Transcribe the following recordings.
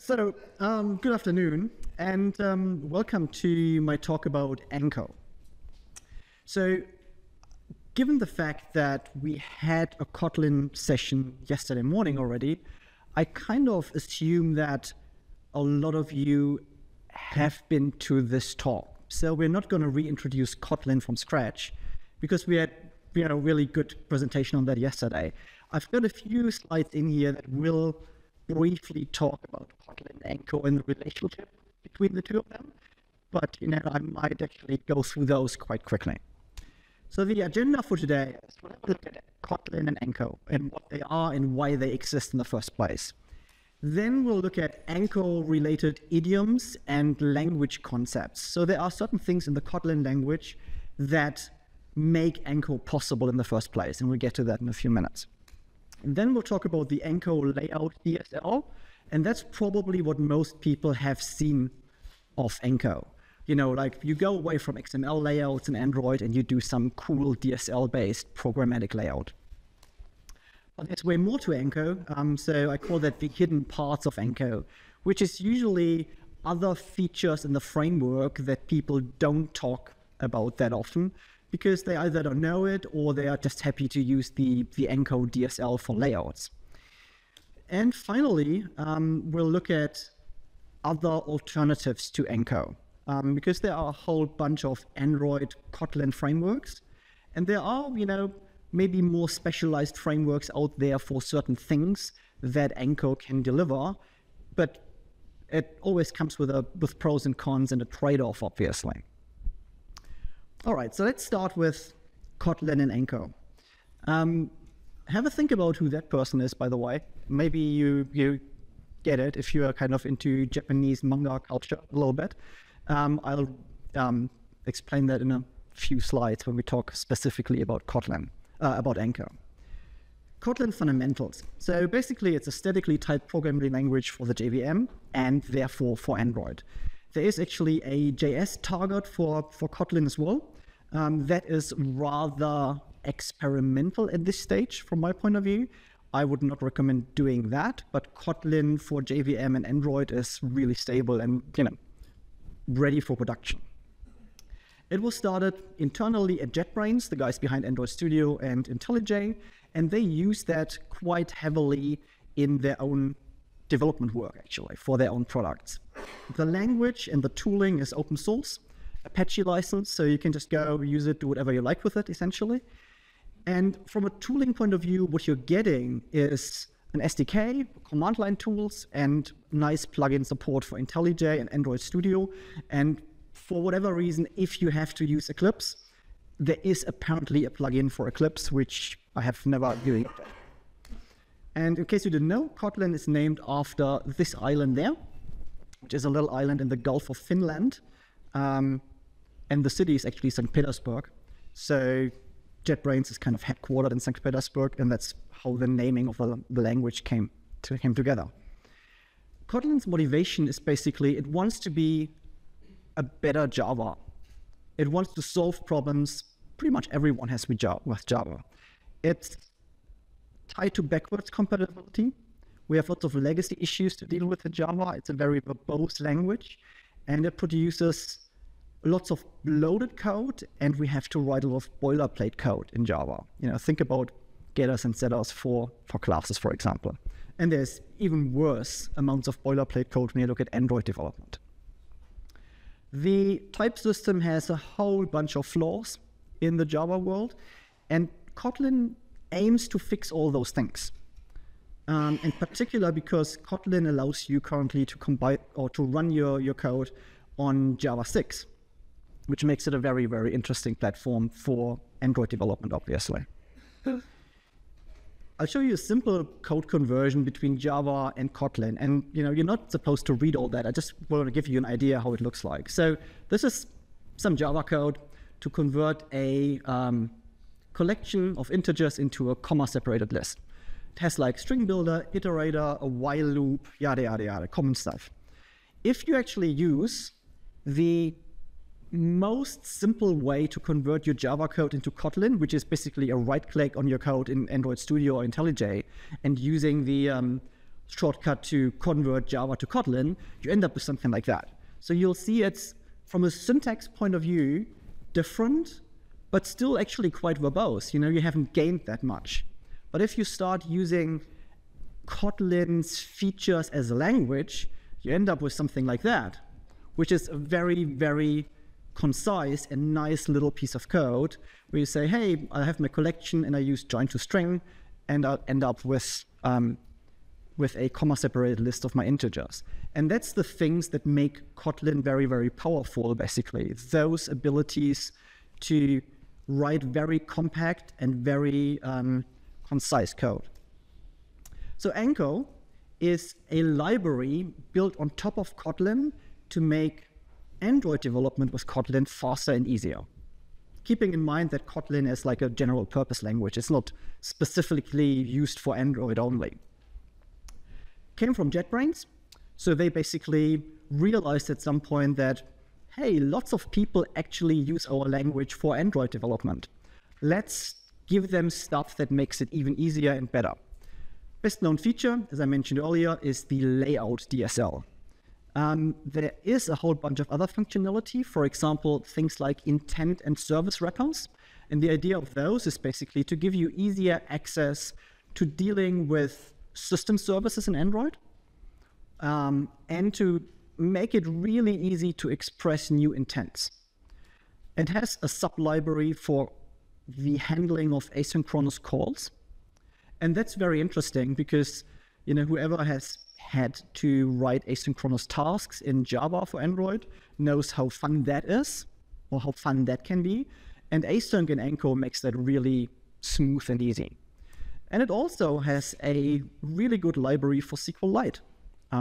Good afternoon, and welcome to my talk about Anko. So, given the fact that we had a Kotlin session yesterday morning already, I kind of assume that a lot of you have been to this talk. So we're not going to reintroduce Kotlin from scratch, because we had a really good presentation on that yesterday. I've got a few slides in here that will briefly talk about Kotlin and Anko and the relationship between the two of them, but I might actually go through those quite quickly. So the agenda for today is we'll look at Kotlin and Anko and what they are and why they exist in the first place. Then we'll look at Anko-related idioms and language concepts. So there are certain things in the Kotlin language that make Anko possible in the first place, and we'll get to that in a few minutes. And then we'll talk about the Anko layout DSL, and that's probably what most people have seen of Anko. Like you go away from XML layouts in Android and you do some cool DSL-based programmatic layout. But there's way more to Anko, so I call that the hidden parts of Anko, which is usually other features in the framework that people don't talk about that often, because they either don't know it or they are just happy to use the Anko DSL for layouts. And finally, we'll look at other alternatives to Anko, because there are a whole bunch of Android Kotlin frameworks, and there are, maybe more specialized frameworks out there for certain things that Anko can deliver, but it always comes with pros and cons and a trade-off, obviously. All right, so let's start with Kotlin and Anko. Have a think about who that person is, by the way. Maybe you get it if you are kind of into Japanese manga culture a little bit. I'll explain that in a few slides when we talk specifically about Kotlin, about Anko. Kotlin fundamentals. So basically, it's a statically typed programming language for the JVM and therefore for Android. There is actually a JS target for Kotlin as well. That is rather experimental at this stage from my point of view. I would not recommend doing that, but Kotlin for JVM and Android is really stable and ready for production. It was started internally at JetBrains, the guys behind Android Studio and IntelliJ, and they use that quite heavily in their own development work, actually, for their own products. The language and the tooling is open source, Apache license, so you can just go use it, do whatever you like with it, essentially. And from a tooling point of view, what you're getting is an SDK, command line tools, and nice plugin support for IntelliJ and Android Studio. And for whatever reason, if you have to use Eclipse, there is apparently a plugin for Eclipse, which I have never used. And in case you didn't know, Kotlin is named after this island there, which is a little island in the Gulf of Finland. And the city is actually St. Petersburg. So JetBrains is kind of headquartered in St. Petersburg, and that's how the naming of the language came together. Kotlin's motivation is basically it wants to be a better Java. It wants to solve problems pretty much everyone has with Java. It's tied to backwards compatibility. We have lots of legacy issues to deal with in Java. It's a very verbose language, and it produces lots of loaded code, and we have to write a lot of boilerplate code in Java. Think about getters and setters for classes, for example. And there's even worse amounts of boilerplate code when you look at Android development. The type system has a whole bunch of flaws in the Java world, and Kotlin aims to fix all those things. In particular, because Kotlin allows you currently to compile or to run your code on Java 6, which makes it a very, very interesting platform for Android development, obviously. I'll show you a simple code conversion between Java and Kotlin. And you're not supposed to read all that. I just want to give you an idea how it looks like. So this is some Java code to convert a collection of integers into a comma-separated list. It has like string builder, iterator, a while loop, yada, yada, yada, common stuff. If you actually use the most simple way to convert your Java code into Kotlin, which is basically a right-click on your code in Android Studio or IntelliJ, and using the shortcut to convert Java to Kotlin, you end up with something like that. So you'll see it's, from a syntax point of view, different, but still actually quite verbose. You haven't gained that much. But if you start using Kotlin's features as a language, you end up with something like that, which is a very, very concise and nice little piece of code where you say, hey, I have my collection and I use join to string, and I'll end up with a comma-separated list of my integers. And that's the things that make Kotlin very, very powerful, basically. Those abilities to write very compact and very concise code. So Anko is a library built on top of Kotlin to make Android development with Kotlin faster and easier. Keeping in mind that Kotlin is like a general purpose language. It's not specifically used for Android only. Came from JetBrains. So they basically realized at some point that, hey, lots of people actually use our language for Android development. Let's give them stuff that makes it even easier and better. Best known feature, as I mentioned earlier, is the layout DSL. There is a whole bunch of other functionality, for example, things like intent and service wrappers. And the idea of those is basically to give you easier access to dealing with system services in Android, and to make it really easy to express new intents. It has a sub-library for the handling of asynchronous calls. And that's very interesting because whoever has had to write asynchronous tasks in Java for Android knows how fun that is, or how fun that can be. And async in Anko makes that really smooth and easy. And it also has a really good library for SQLite,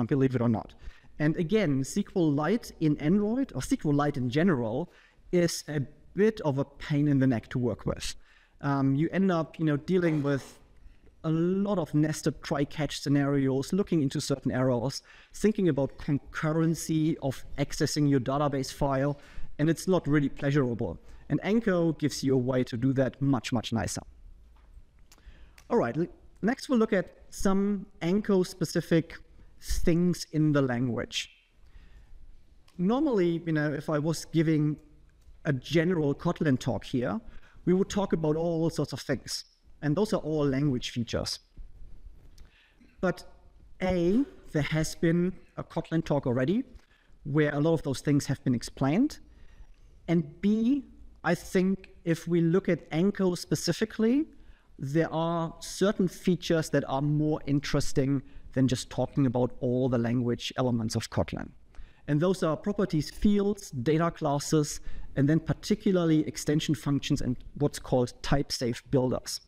believe it or not. And again, SQLite in Android, or SQLite in general, is a bit of a pain in the neck to work with. You end up dealing with a lot of nested try-catch scenarios, looking into certain errors, thinking about concurrency of accessing your database file, and it's not really pleasurable. And Anko gives you a way to do that much, much nicer. All right, next we'll look at some Anko-specific things in the language. Normally, if I was giving a general Kotlin talk here, we would talk about all sorts of things. And those are all language features. But A, there has been a Kotlin talk already where a lot of those things have been explained. And B, I think if we look at Anko specifically, there are certain features that are more interesting than just talking about all the language elements of Kotlin. And those are properties, fields, data classes, and then particularly extension functions and what's called type-safe builders.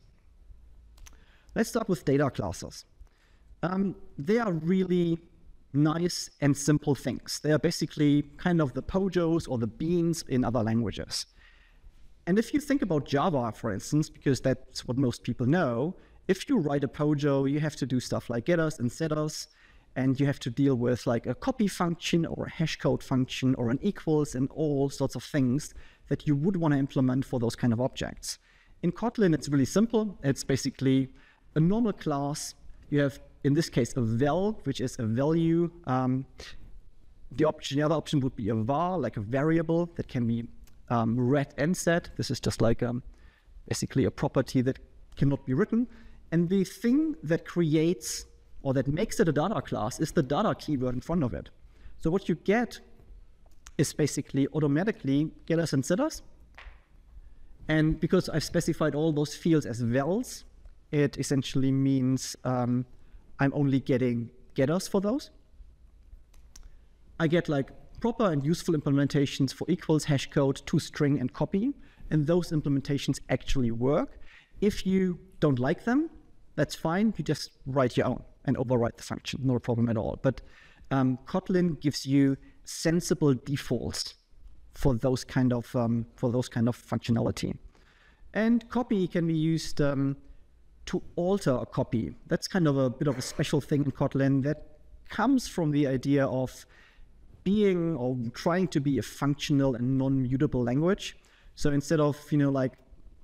Let's start with data classes. They are really nice and simple things. They are basically kind of the pojos or the beans in other languages. And if you think about Java, for instance, because that's what most people know, if you write a pojo, you have to do stuff like getters and setters, and you have to deal with like a copy function or a hashcode function or an equals and all sorts of things that you would want to implement for those kind of objects. In Kotlin, it's really simple. It's basically a normal class. You have, in this case, a val, which is a value. The other option would be a var, like a variable that can be read and set. This is just like basically a property that cannot be written. And the thing that creates or that makes it a data class is the data keyword in front of it. So what you get is basically automatically getters and setters. And because I've specified all those fields as vals, it essentially means I'm only getting getters for those. I get like proper and useful implementations for equals, hashcode, toString, and copy. And those implementations actually work. If you don't like them, that's fine. You just write your own and overwrite the function. No problem at all. But Kotlin gives you sensible defaults for those kind of functionality. And copy can be used to alter a copy. That's kind of a bit of a special thing in Kotlin that comes from the idea of being or trying to be a functional and non-mutable language. So instead of like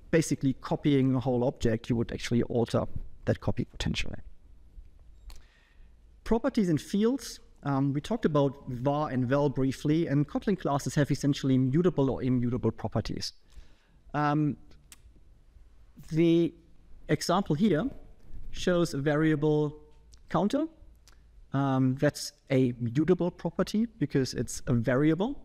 basically copying a whole object, you would actually alter that copy potentially. properties and fields, we talked about var and val briefly, and Kotlin classes have essentially mutable or immutable properties. The example here shows a variable counter. That's a mutable property because it's a variable.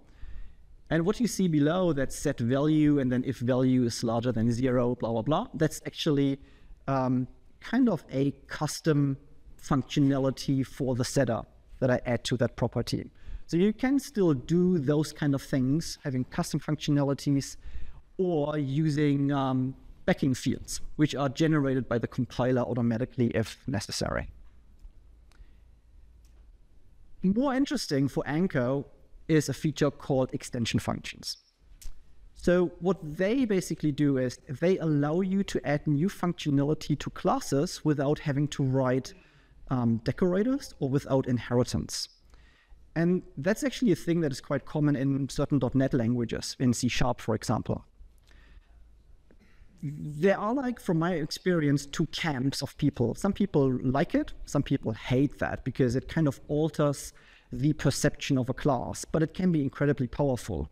And what you see below, that set value, and then if value is larger than 0, blah, blah, blah, that's actually kind of a custom functionality for the setter that I add to that property. So you can still do those kind of things, having custom functionalities or using backing fields, which are generated by the compiler automatically if necessary. More interesting for Anko is a feature called extension functions. So what they basically do is they allow you to add new functionality to classes without having to write decorators or without inheritance. And that's actually a thing that is quite common in certain .NET languages, in C#, for example. There are, like, from my experience, two camps of people. Some people like it, some people hate that because it kind of alters the perception of a class, but it can be incredibly powerful.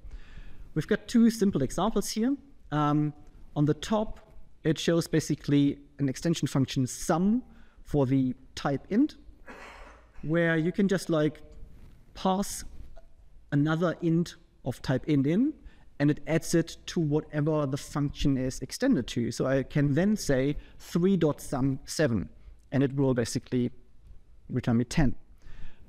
We've got two simple examples here. On the top, it shows basically an extension function sum for the type int, where you can just like pass another int of type int in, and it adds it to whatever the function is extended to. So I can then say 3.sum7, and it will basically return me 10.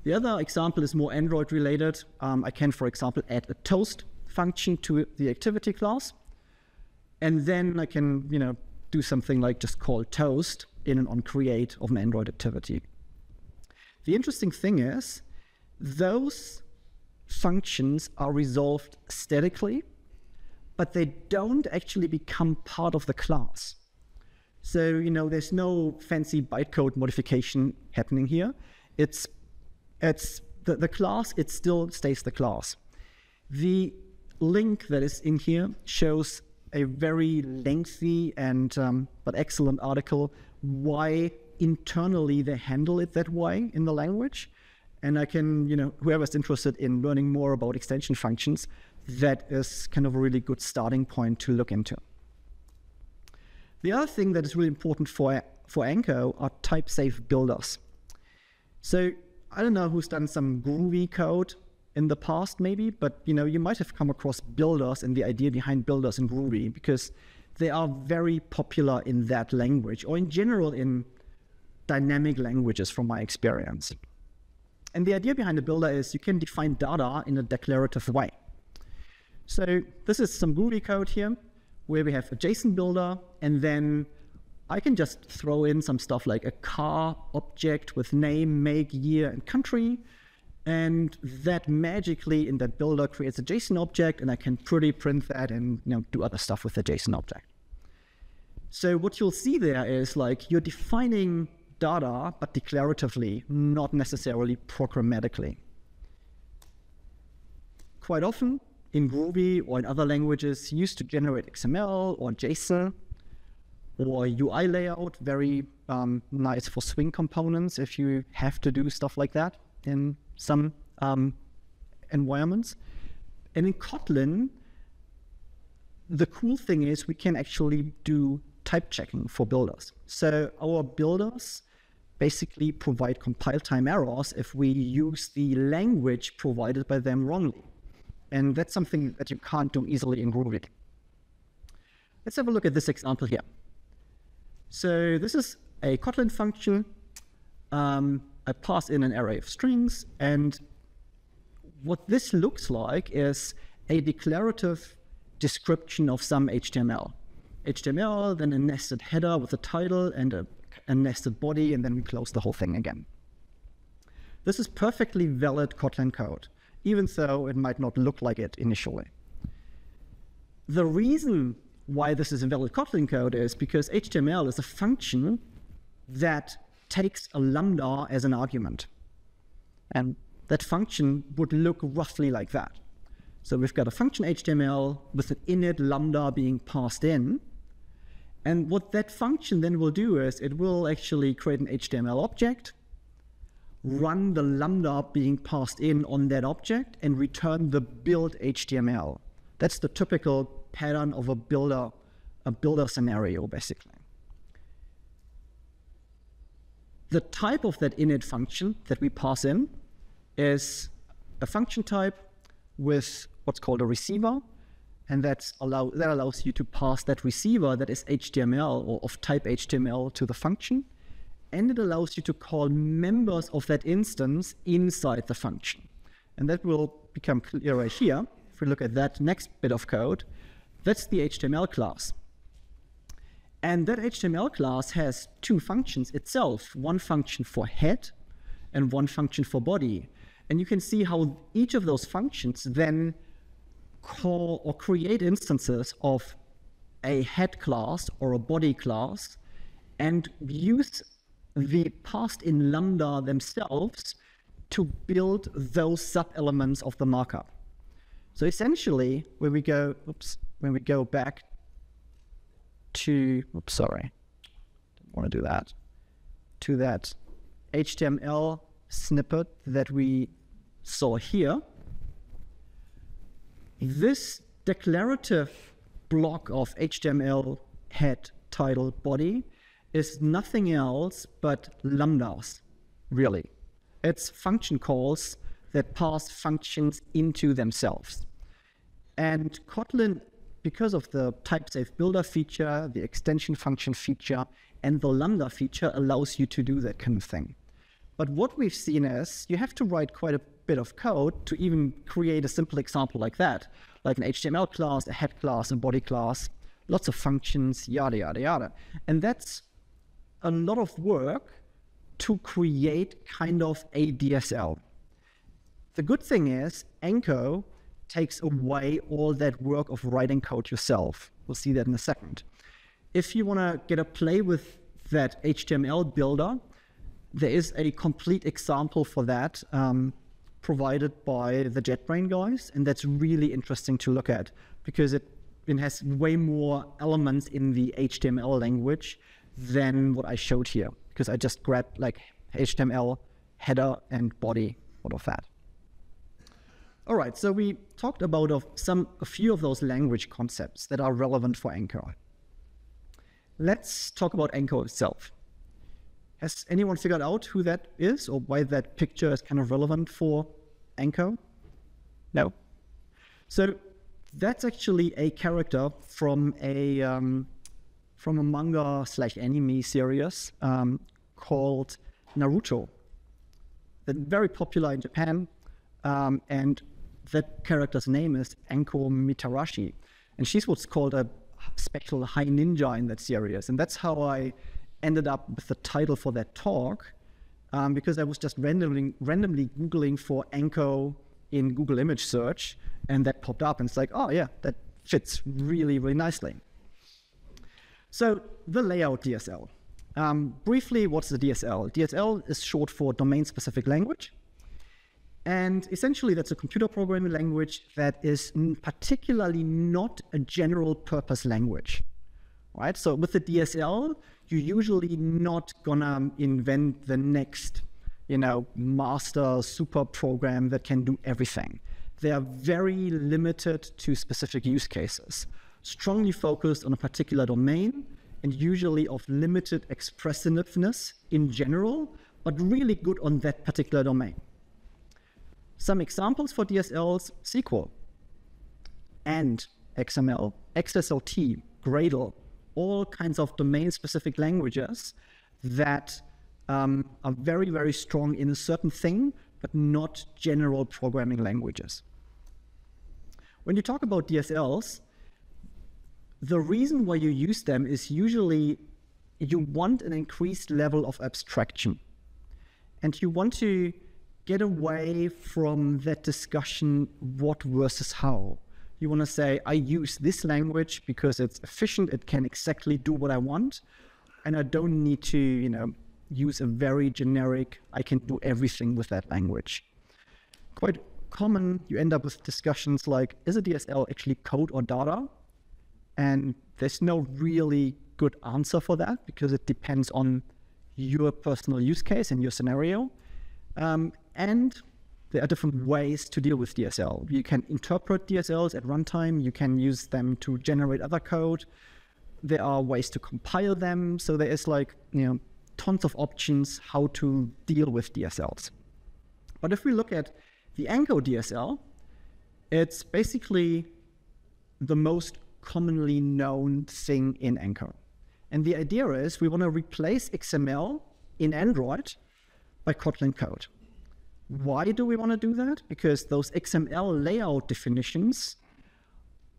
The other example is more Android related. I can, for example, add a toast function to the activity class, and then I can, do something like just call toast in and on create of an Android activity. The interesting thing is those functions are resolved statically, but they don't actually become part of the class. So, there's no fancy bytecode modification happening here. It's the class, it still stays the class. The link that is in here shows a very lengthy and but excellent article why internally they handle it that way in the language. And I can, whoever's interested in learning more about extension functions, that is kind of a really good starting point to look into. The other thing that is really important for Anko are type-safe builders. So I don't know who's done some Groovy code in the past maybe, but you might have come across builders and the idea behind builders in Groovy, because they are very popular in that language, or in general in dynamic languages from my experience. And the idea behind a builder is you can define data in a declarative way. So this is some Groovy code here, where we have a JSON builder, and then I can just throw in some stuff like a car object with name, make, year, and country, and that magically in that builder creates a JSON object, and I can print that and do other stuff with the JSON object. So what you'll see there is like you're defining data, but declaratively, not necessarily programmatically. Quite often in Groovy or in other languages used to generate XML or JSON or UI layout, very nice for swing components if you have to do stuff like that in some environments. And in Kotlin, the cool thing is we can actually do type checking for builders. So our builders basically provide compile time errors if we use the language provided by them wrongly. And that's something that you can't do easily in Groovy. Let's have a look at this example here. So this is a Kotlin function. I pass in an array of strings, and what this looks like is a declarative description of some HTML. HTML, then a nested header with a title and a nested body, and then we close the whole thing again. This is perfectly valid Kotlin code, even though it might not look like it initially. The reason why this is a valid Kotlin code is because HTML is a function that takes a lambda as an argument. And that function would look roughly like that. So we've got a function HTML with an init lambda being passed in. And what that function then will do is it will actually create an HTML object, run the lambda being passed in on that object, and return the build HTML. That's the typical pattern of a builder scenario, basically. The type of that init function that we pass in is a function type with what's called a receiver, and that allows you to pass that receiver that is HTML or of type HTML to the function, and it allows you to call members of that instance inside the function. And that will become clear right here. If we look at that next bit of code, that's the HTML class. And that HTML class has two functions itself, one function for head and one function for body. And you can see how each of those functions then call or create instances of a head class or a body class and use the passed in lambda themselves to build those sub-elements of the markup. So essentially, when we go back to, didn't want to do that, to that HTML snippet that we saw here, this declarative block of HTML head, title, body is nothing else but lambdas, really. It's function calls that pass functions into themselves. And Kotlin, because of the type-safe builder feature, the extension function feature, and the lambda feature, allows you to do that kind of thing. But what we've seen is you have to write quite a bit of code to even create a simple example like that, like an HTML class, a head class, a body class, lots of functions, yada, yada, yada. And that's a lot of work to create kind of a DSL. The good thing is Anko takes away all that work of writing code yourself. We'll see that in a second. If you want to get a play with that HTML builder, there is a complete example for that provided by the JetBrains guys, and that's really interesting to look at because it has way more elements in the HTML language than what I showed here, because I just grabbed like HTML header and body out of that. All right, so we talked about a few of those language concepts that are relevant for Anko. Let's talk about Anko itself. Has anyone figured out who that is or why that picture is kind of relevant for Anko? No? So that's actually a character from a manga/anime series called Naruto. That's very popular in Japan, and that character's name is Anko Mitarashi. And she's what's called a special high ninja in that series. And that's how I ended up with the title for that talk, because I was just randomly Googling for Anko in Google image search, and that popped up, and it's like, oh yeah, that fits really, really nicely. So the layout DSL. Briefly, what's the DSL? DSL is short for domain-specific language. And essentially, that's a computer programming language that is particularly not a general-purpose language. Right? So with the DSL, you're usually not gonna invent the next, master super program that can do everything. They are very limited to specific use cases, strongly focused on a particular domain, and usually of limited expressiveness in general, but really good on that particular domain. Some examples for DSLs: SQL, AND, XML, XSLT, Gradle, all kinds of domain-specific languages that are very, very strong in a certain thing, but not general programming languages. When you talk about DSLs, the reason why you use them is usually you want an increased level of abstraction. And you want to get away from that discussion, what versus how. You want to say, I use this language because it's efficient, it can exactly do what I want, and I don't need to, use a very generic, I can do everything with that language. Quite common, you end up with discussions like, is a DSL actually code or data? And there's no really good answer for that because it depends on your personal use case and your scenario. And there are different ways to deal with DSL. You can interpret DSLs at runtime. You can use them to generate other code. There are ways to compile them. So there is tons of options how to deal with DSLs. But if we look at the Anko DSL, it's basically the most commonly known thing in Anko. And the idea is we want to replace XML in Android by Kotlin code. Why do we want to do that? Because those XML layout definitions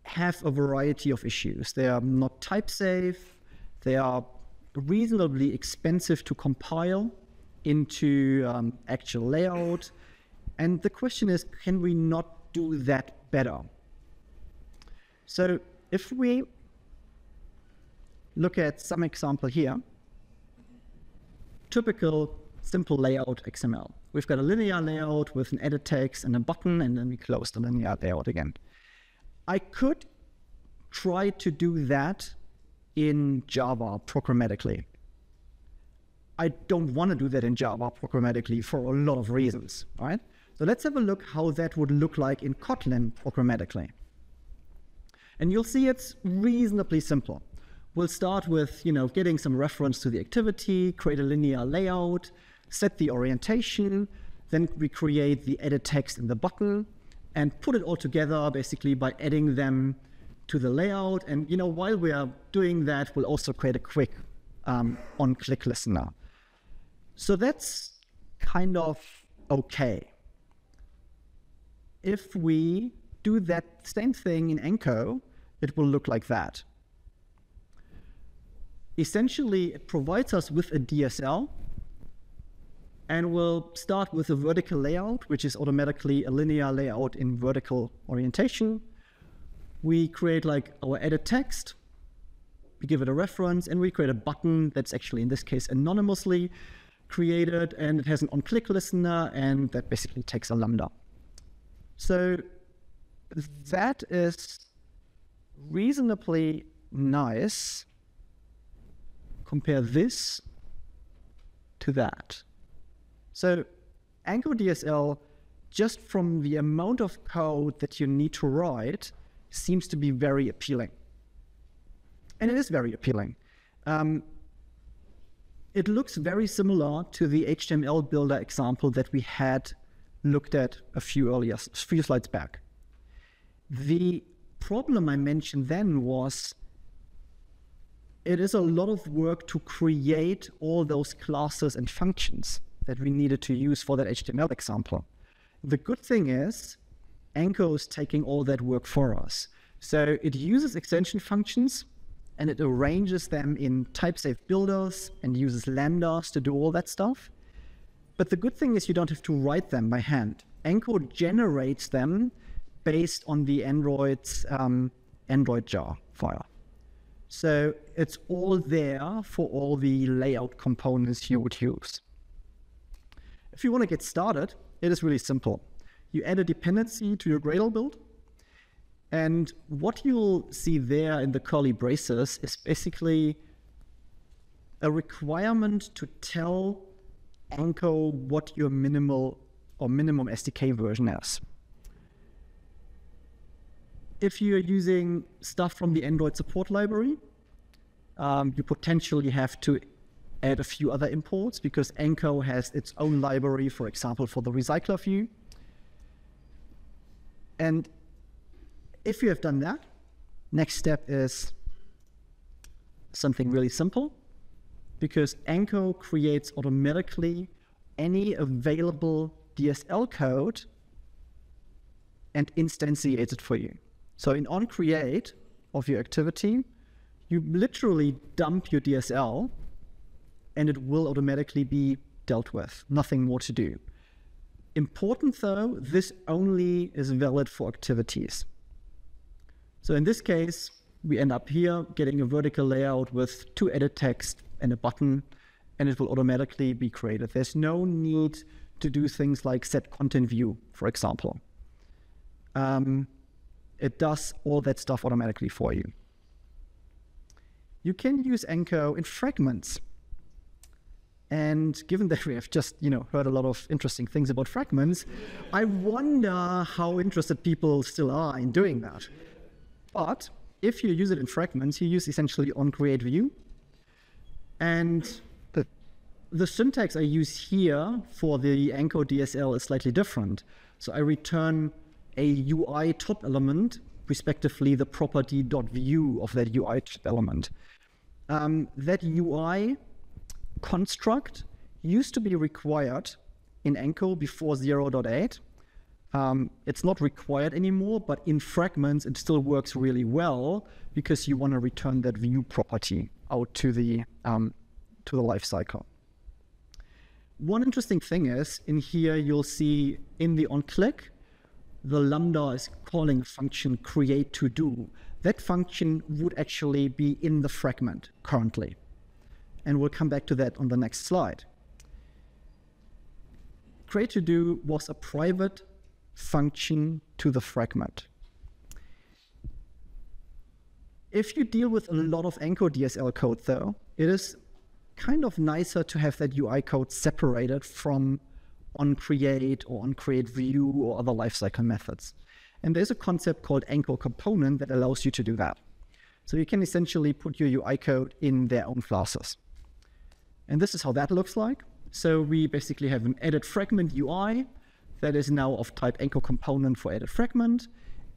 have a variety of issues. They are not type safe. They are reasonably expensive to compile into actual layout. And the question is, can we not do that better? So if we look at some example here, typical simple layout XML. We've got a linear layout with an edit text and a button, and then we close the linear layout again. I could try to do that in Java programmatically. I don't want to do that in Java programmatically for a lot of reasons, right? So let's have a look how that would look like in Kotlin programmatically. And you'll see it's reasonably simple. We'll start with, getting some reference to the activity, create a linear layout, set the orientation, then we create the edit text in the button, and put it all together basically by adding them to the layout. And while we are doing that, we'll also create a quick on-click listener. So that's kind of okay. If we do that same thing in Anko, it will look like that. Essentially, it provides us with a DSL, and we'll start with a vertical layout, which is automatically a linear layout in vertical orientation. We create our edit text, we give it a reference, and we create a button that's actually, in this case, anonymously created, and it has an on-click listener, and that basically takes a lambda. So that is reasonably nice. Compare this to that. So Anko DSL, just from the amount of code that you need to write, seems to be very appealing. And it is very appealing. It looks very similar to the HTML builder example that we had looked at a few slides back. The problem I mentioned then was it is a lot of work to create all those classes and functions that we needed to use for that HTML example. The good thing is Anko is taking all that work for us. So it uses extension functions and it arranges them in type-safe builders and uses lambdas to do all that stuff. But the good thing is you don't have to write them by hand. Anko generates them based on the Android's Android jar file. So it's all there for all the layout components you would use. If you want to get started, it is really simple. You add a dependency to your Gradle build, and what you'll see there in the curly braces is basically a requirement to tell Anko what your minimum SDK version is. If you're using stuff from the Android support library, you potentially have to add a few other imports because Anko has its own library, for example, for the recycler view. And if you have done that, next step is something really simple, because Anko creates automatically any available DSL code and instantiates it for you. So in onCreate of your activity, you literally dump your DSL and it will automatically be dealt with. Nothing more to do. Important though, this only is valid for activities. So in this case, we end up here getting a vertical layout with 2 edit text and a button, and it will automatically be created. There's no need to do things like set content view, for example. It does all that stuff automatically for you. You can use Anko in fragments. And given that we have just, heard a lot of interesting things about fragments, I wonder how interested people still are in doing that. But if you use it in fragments, you use essentially onCreateView. And the syntax I use here for the Anko DSL is slightly different. So I return a UI top element, respectively the property.view of that UI top element. That UI construct used to be required in Anko before 0.8. It's not required anymore, but in fragments it still works really well because you want to return that view property out to the lifecycle. One interesting thing is, in here you'll see in the onClick, the Lambda is calling a function createToDo. That function would actually be in the fragment currently. And we'll come back to that on the next slide. createToDo was a private function to the fragment. If you deal with a lot of Anko DSL code, though, it is kind of nicer to have that UI code separated from onCreate or onCreateView or other lifecycle methods. And there's a concept called Anko component that allows you to do that. So you can essentially put your UI code in their own classes. And this is how that looks like. So we basically have an edit fragment UI that is now of type Anko component for edit fragment,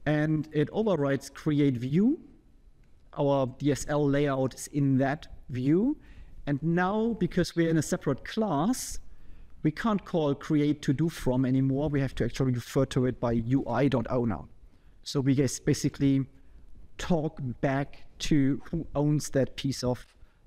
and it overrides createView. Our DSL layout is in that view. And now, because we're in a separate class, we can't call createToDo anymore. We have to actually refer to it by UI.o now. So we basically talk back to who owns that piece of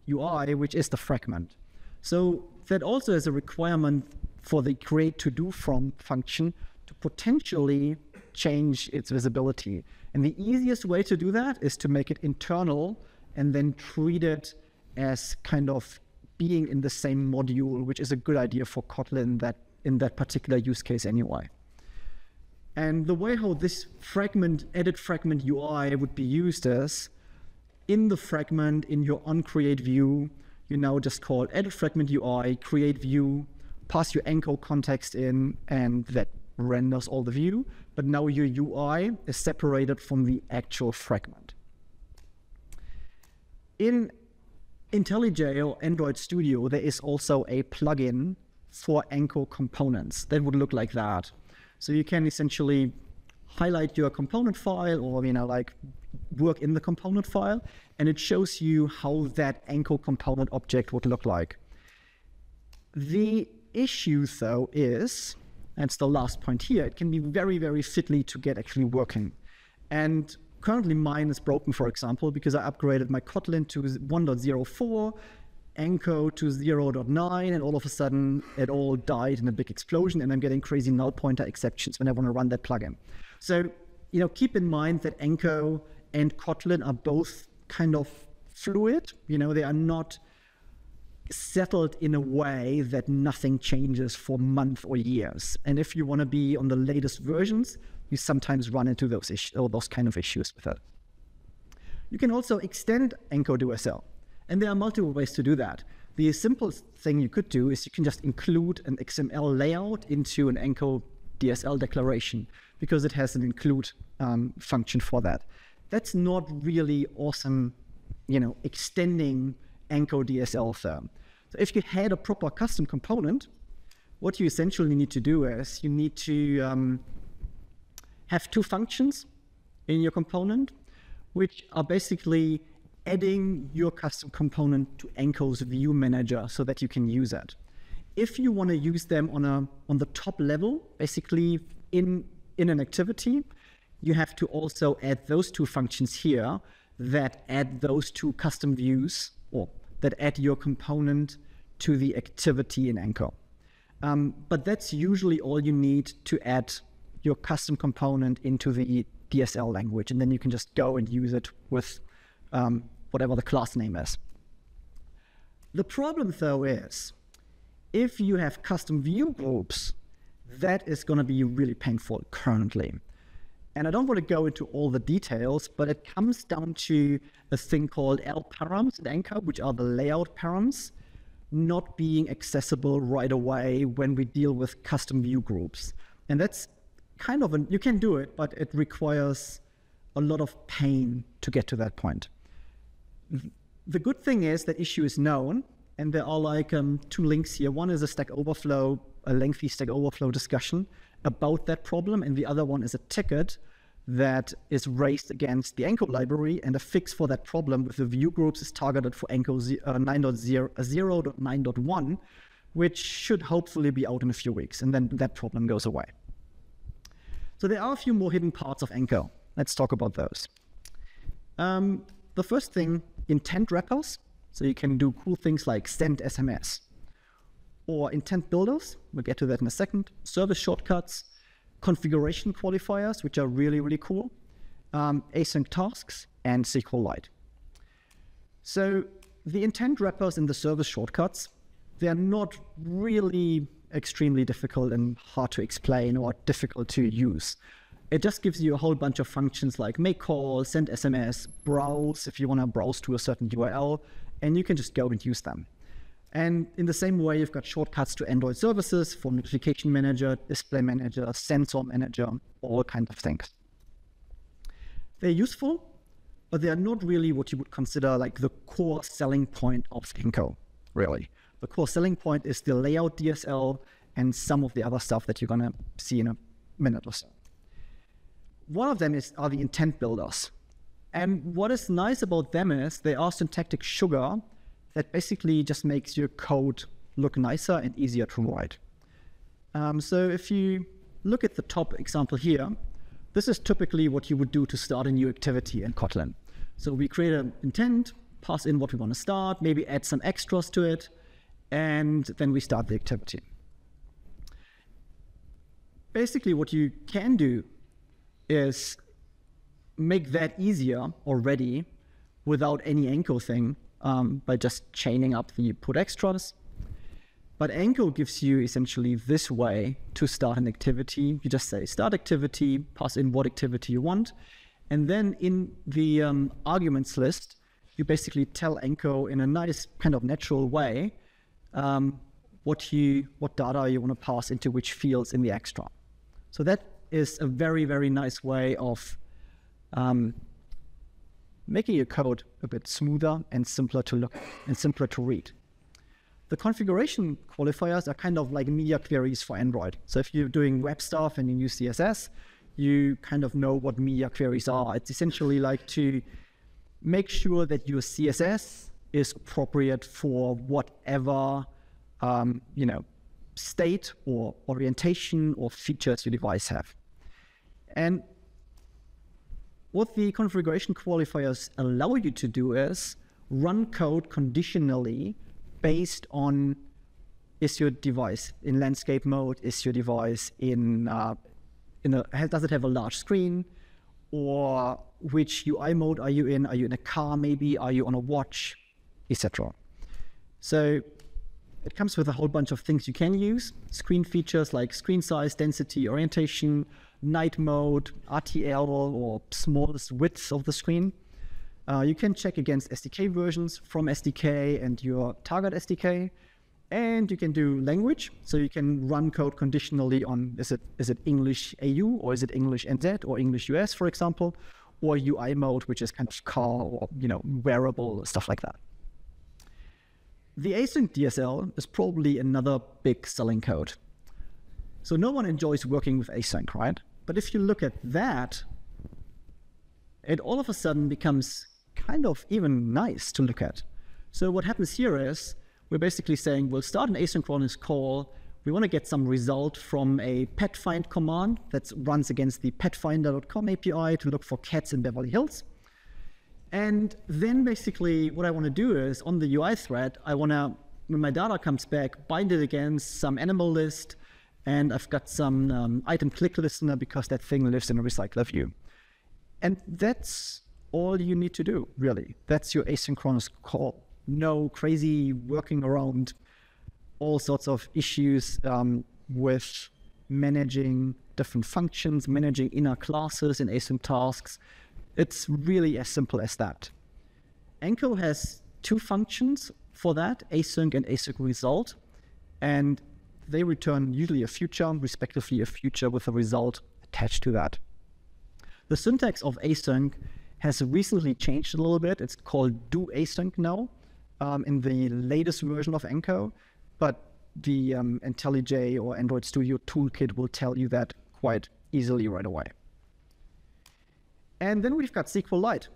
UI, which is the fragment. So that also is a requirement for the createToDo function to potentially change its visibility. And the easiest way to do that is to make it internal and then treat it as kind of being in the same module, which is a good idea for Kotlin in that particular use case anyway. And the way how this edit fragment UI would be used is, in the fragment, in your onCreateView, you now just call edit fragment UI, createView, pass your Anko context in, and that renders all the view. But now your UI is separated from the actual fragment. In IntelliJ or Android Studio, there is also a plugin for Anko components that would look like that. So you can essentially highlight your component file or work in the component file, and it shows you how that Anko component object would look like. The issue, though, is, and it's the last point here, it can be very, very fiddly to get actually working. And currently mine is broken, for example, because I upgraded my Kotlin to 1.04, Anko to 0.9, and all of a sudden it all died in a big explosion, and I'm getting crazy null pointer exceptions when I want to run that plugin. So, keep in mind that Anko and Kotlin are both kind of fluid. They are not settled in a way that nothing changes for months or years. And if you want to be on the latest versions, you sometimes run into those issues or those kind of issues with it. You can also extend Anko DSL, and there are multiple ways to do that. The simplest thing you could do is you can just include an XML layout into an Anko DSL declaration, because it has an include function for that. That's not really awesome, extending Anko DSL firm. So if you had a proper custom component, what you essentially need to do is you need to have two functions in your component, which are basically adding your custom component to Anko's view manager so that you can use it. If you want to use them on the top level, basically in an activity, you have to also add those two functions here that add those two custom views, or that add your component to the activity in Anko. But that's usually all you need to add your custom component into the DSL language, and then you can just go and use it with whatever the class name is. The problem, though, is if you have custom view groups, that is going to be really painful currently. And I don't want to go into all the details, but it comes down to a thing called L params in Anko, which are the layout params, not being accessible right away when we deal with custom view groups. And that's kind of you can do it, but it requires a lot of pain to get to that point. The good thing is that issue is known, and there are like 2 links here. One is a Stack Overflow, a lengthy Stack Overflow discussion about that problem, and the other one is a ticket that is raised against the Anko library, and a fix for that problem with the view groups is targeted for Anko 9.0.9.1, which should hopefully be out in a few weeks, and then that problem goes away. So there are a few more hidden parts of Anko. Let's talk about those. The first thing, intent wrappers. So you can do cool things like send SMS. Or intent builders, we'll get to that in a second. Service shortcuts, configuration qualifiers, which are really, really cool. Async tasks, and SQLite. So the intent wrappers and the service shortcuts, they're not really extremely difficult and hard to explain or difficult to use. It just gives you a whole bunch of functions like make call, send SMS, browse if you want to browse to a certain URL, and you can just go and use them. And in the same way, you've got shortcuts to Android services for notification manager, display manager, sensor manager, all kinds of things. They're useful, but they are not really what you would consider like the core selling point of Anko, really. The core selling point is the layout DSL and some of the other stuff that you're going to see in a minute or so. One of them are the intent builders. And what is nice about them is they are syntactic sugar that basically just makes your code look nicer and easier to write. So if you look at the top example here, this is typically what you would do to start a new activity in Kotlin. So we create an intent, pass in what we want to start, maybe add some extras to it, and then we start the activity. Basically, what you can do is make that easier already without any Anko thing by just chaining up the put extras. But Anko gives you essentially this way to start an activity. You just say start activity, pass in what activity you want, and then in the arguments list, you basically tell Anko in a nice kind of natural way what data you want to pass into which fields in the extra. So that is a very, very nice way of making your code a bit smoother and simpler to look and simpler to read. The configuration qualifiers are kind of like media queries for Android. So if you're doing web stuff and you use CSS, you kind of know what media queries are. It's essentially like to make sure that your CSS is appropriate for whatever state or orientation or features your device have. And what the configuration qualifiers allow you to do is run code conditionally based on, is your device in landscape mode? Is your device does it have a large screen? Or which UI mode are you in? Are you in a car maybe? Are you on a watch? Etc. So it comes with a whole bunch of things you can use. Screen features like screen size, density, orientation, night mode, RTL or smallest width of the screen. You can check against SDK versions from SDK and your target SDK. And you can do language. So you can run code conditionally on, is it English AU or is it English NZ or English US, for example, or UI mode, which is kind of car or wearable, stuff like that. The async DSL is probably another big selling code. So no one enjoys working with async, right? But if you look at that, it all of a sudden becomes kind of even nice to look at. So what happens here is we're basically saying we'll start an asynchronous call. We want to get some result from a pet find command that runs against the petfinder.com API to look for cats in Beverly Hills. And then basically what I want to do is on the UI thread, I want to, when my data comes back, bind it against some animal list, and I've got some item click listener because that thing lives in a recycler view. And that's all you need to do, really. That's your asynchronous call. No crazy working around all sorts of issues with managing different functions, managing inner classes in async tasks. It's really as simple as that. Anko has two functions for that, async and async result, and they return usually a future, respectively a future with a result attached to that. The syntax of async has recently changed a little bit. It's called do async now in the latest version of Anko, but the IntelliJ or Android Studio toolkit will tell you that quite easily right away. And then we've got SQLite.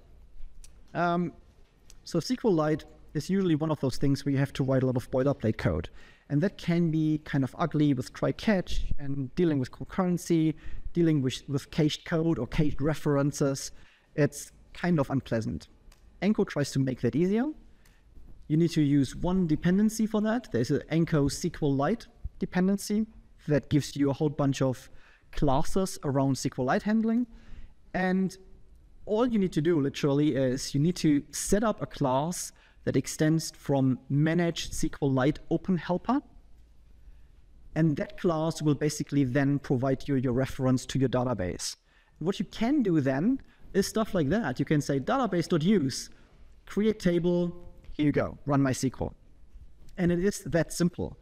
So SQLite is usually one of those things where you have to write a lot of boilerplate code. And that can be kind of ugly with try-catch and dealing with concurrency, dealing with cached code or cached references. It's kind of unpleasant. Anko tries to make that easier. You need to use one dependency for that. There's an Anko SQLite dependency that gives you a whole bunch of classes around SQLite handling. And all you need to do literally is you need to set up a class that extends from manage SQLite open helper. And that class will basically then provide you your reference to your database. What you can do then is stuff like that. You can say database.use, create table, here you go, run MySQL. And it is that simple.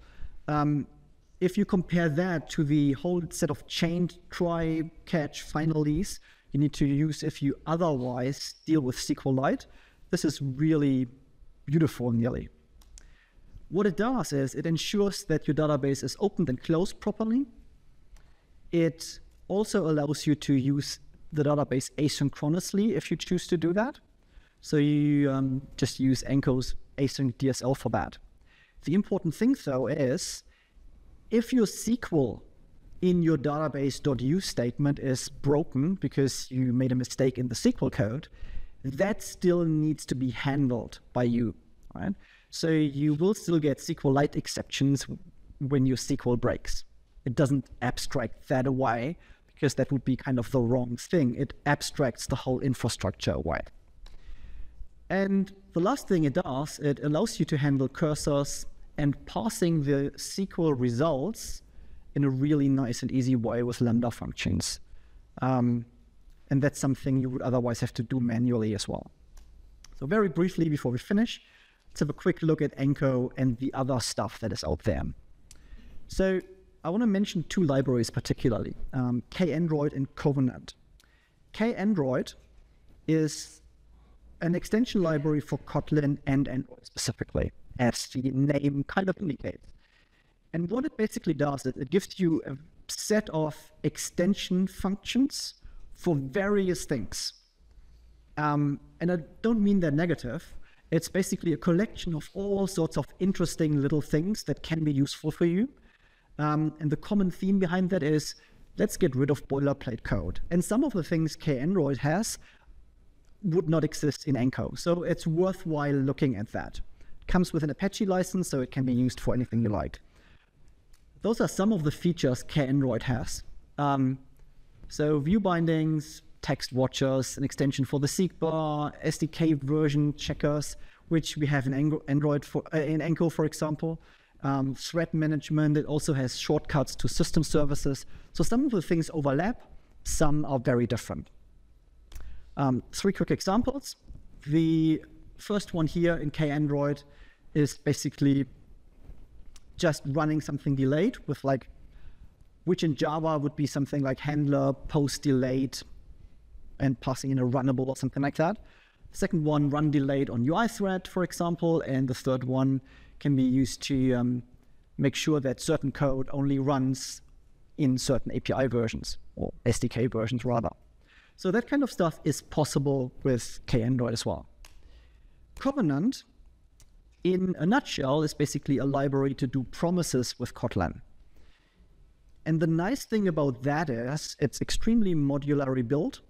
If you compare that to the whole set of chained try, catch, finalies you need to use if you otherwise deal with SQLite, this is really beautiful nearly. What it does is it ensures that your database is opened and closed properly. It also allows you to use the database asynchronously if you choose to do that. So you just use Anko's async DSL for that. The important thing though is if your SQL in your database.use statement is broken because you made a mistake in the SQL code, that still needs to be handled by you, right? So you will still get SQLite exceptions when your SQL breaks. It doesn't abstract that away because that would be kind of the wrong thing. It abstracts the whole infrastructure away. And the last thing it does, it allows you to handle cursors and parsing the SQL results in a really nice and easy way with Lambda functions. And that's something you would otherwise have to do manually as well. So very briefly before we finish, let's have a quick look at Anko and the other stuff that is out there. So I want to mention two libraries particularly, KAndroid and Covenant. KAndroid is an extension library for Kotlin and Android specifically, as the name kind of indicates. And what it basically does is it gives you a set of extension functions for various things. And I don't mean they're negative. It's basically a collection of all sorts of interesting little things that can be useful for you. And the common theme behind that is, let's get rid of boilerplate code. And some of the things KAndroid has would not exist in Anko. So it's worthwhile looking at that. It comes with an Apache license, so it can be used for anything you like. Those are some of the features KAndroid has. So view bindings, text watchers, an extension for the seekbar, SDK version checkers, which we have in Anko, for example. Thread management, it also has shortcuts to system services. So some of the things overlap, some are very different. Three quick examples. The first one here in KAndroid is basically just running something delayed with like, which in Java would be something like handler post delayed and passing in a runnable or something like that. The second one, run delayed on UI thread, for example. And the third one can be used to make sure that certain code only runs in certain API versions or SDK versions rather. So that kind of stuff is possible with KAndroid as well. Covenant, in a nutshell, is basically a library to do promises with Kotlin. And the nice thing about that is it's extremely modularly built.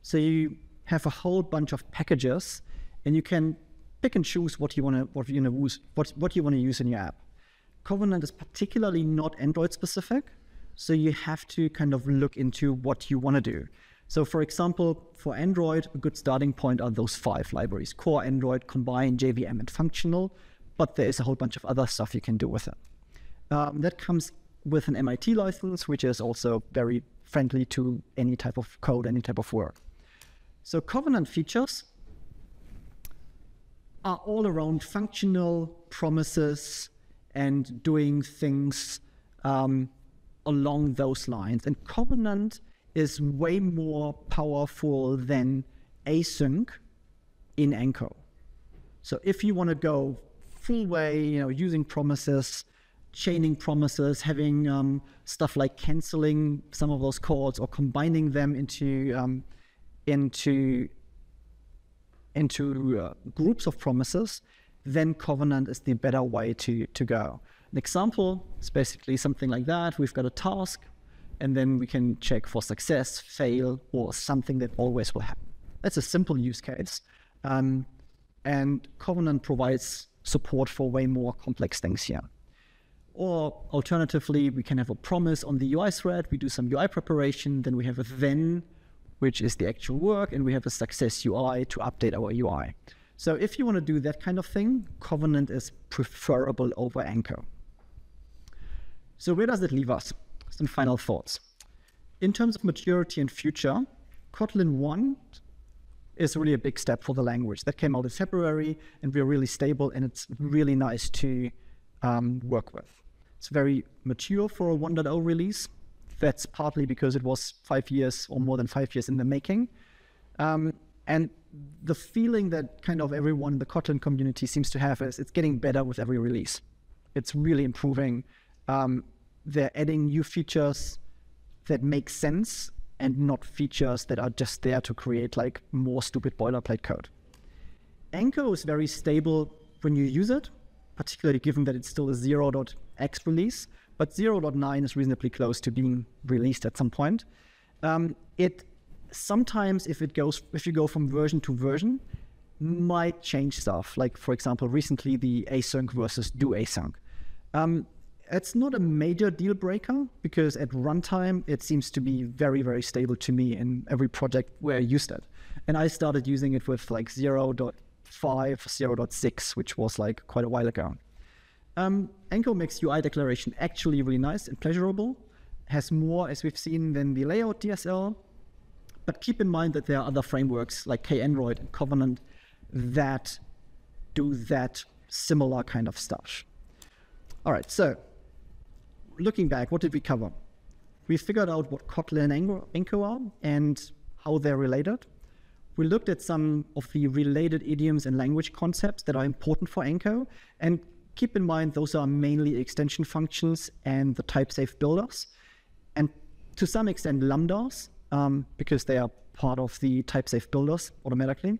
So you have a whole bunch of packages, and you can pick and choose what you want to use in your app. Covenant is particularly not Android specific, so you have to kind of look into what you want to do. So for example, for Android, a good starting point are those 5 libraries: Core Android, Combine, JVM, and Functional, but there is a whole bunch of other stuff you can do with it. That comes with an MIT license, which is also very friendly to any type of code, any type of work. So Covenant features are all around functional promises and doing things along those lines. And Covenant is way more powerful than async in Anko. So if you want to go full way, using promises, chaining promises, having stuff like canceling some of those calls or combining them into groups of promises, then Covenant is the better way to go. An example is basically something like that. We've got a task, and then we can check for success, fail, or something that always will happen. That's a simple use case. And Covenant provides support for way more complex things here. Or alternatively, we can have a promise on the UI thread. We do some UI preparation. Then we have a then, which is the actual work, and we have a success UI to update our UI. So if you want to do that kind of thing, Covenant is preferable over Anko. So where does it leave us? Some final thoughts. In terms of maturity and future, Kotlin 1 is really a big step for the language. That came out in February, and we're really stable, and it's really nice to work with. It's very mature for a 1.0 release. That's partly because it was 5 years or more than 5 years in the making. And the feeling that kind of everyone in the Kotlin community seems to have is it's getting better with every release. It's really improving. They're adding new features that make sense and not features that are just there to create like more stupid boilerplate code. Anko is very stable when you use it, particularly given that it's still a 0.x release, but 0.9 is reasonably close to being released at some point. It sometimes, if you go from version to version, might change stuff. Like, for example, recently the async versus do async. It's not a major deal breaker because at runtime, it seems to be very, very stable to me in every project where I used it. And I started using it with like 0.5, 0.6, which was like quite a while ago. Anko makes UI declaration actually really nice and pleasurable, has more, as we've seen, than the layout DSL. But keep in mind that there are other frameworks like K-Android and Covenant that do that similar kind of stuff. All right, so looking back, what did we cover? We figured out what Kotlin and Anko are and how they're related. We looked at some of the related idioms and language concepts that are important for Anko. And keep in mind, those are mainly extension functions and the type-safe builders. And to some extent, lambdas, because they are part of the type-safe builders automatically.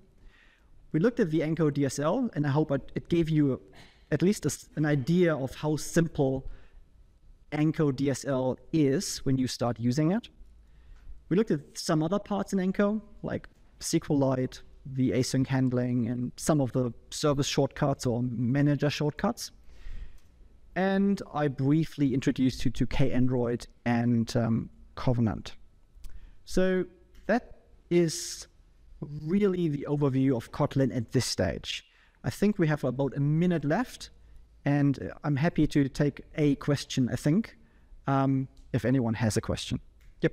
We looked at the Anko DSL, and I hope it gave you at least an idea of how simple Anko DSL is when you start using it. We looked at some other parts in Anko, like SQLite, the async handling, and some of the service shortcuts or manager shortcuts. And I briefly introduced you to K-Android and Covenant. So that is really the overview of Kotlin at this stage. I think we have about a minute left, and I'm happy to take a question, I think, if anyone has a question. Yep.